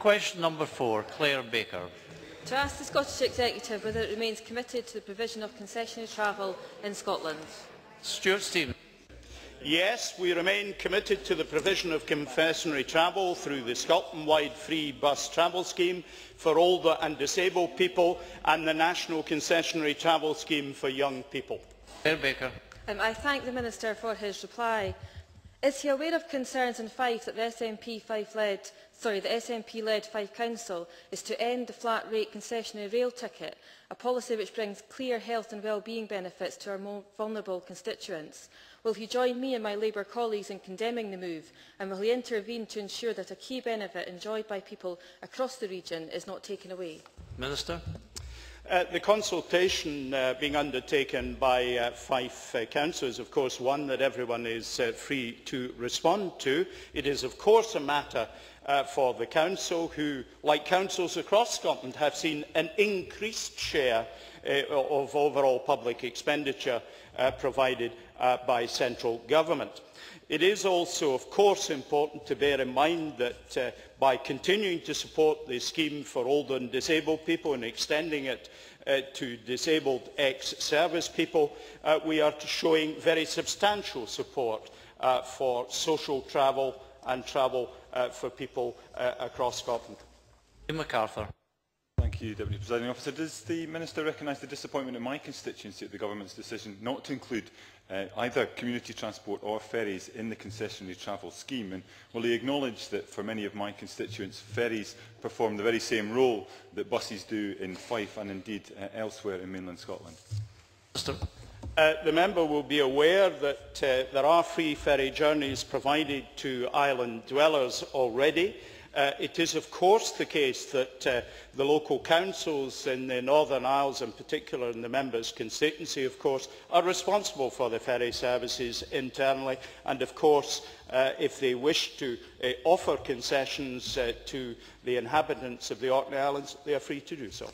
Question number 4, Claire Baker. To ask the Scottish Executive whether it remains committed to the provision of concessionary travel in Scotland. Stuart Stevens. Yes, we remain committed to the provision of concessionary travel through the Scotland-wide free bus travel scheme for older and disabled people and the national concessionary travel scheme for young people. Claire Baker. I thank the Minister for his reply. Is he aware of concerns in Fife that the SNP-led Fife Council is to end the flat-rate concessionary rail ticket, a policy which brings clear health and well-being benefits to our more vulnerable constituents? Will he join me and my Labour colleagues in condemning the move, and will he intervene to ensure that a key benefit enjoyed by people across the region is not taken away? Minister. The consultation being undertaken by Fife Council is of course one that everyone is free to respond to. It is of course a matter for the Council, who, like councils across Scotland, have seen an increased share of overall public expenditure provided by central government. It is also, of course, important to bear in mind that by continuing to support the scheme for older and disabled people and extending it to disabled ex-service people, we are showing very substantial support for social travel and travel for people across Scotland. MacArthur. Thank you, Deputy Presiding Officer. Does the Minister recognise the disappointment in my constituency at the Government's decision not to include either community transport or ferries in the concessionary travel scheme? And will he acknowledge that for many of my constituents, ferries perform the very same role that buses do in Fife and indeed elsewhere in mainland Scotland? Minister. The member will be aware that there are free ferry journeys provided to island dwellers already. It is of course the case that the local councils in the Northern Isles, in particular in the member's constituency, of course, are responsible for the ferry services internally, and of course if they wish to offer concessions to the inhabitants of the Orkney Islands, they are free to do so.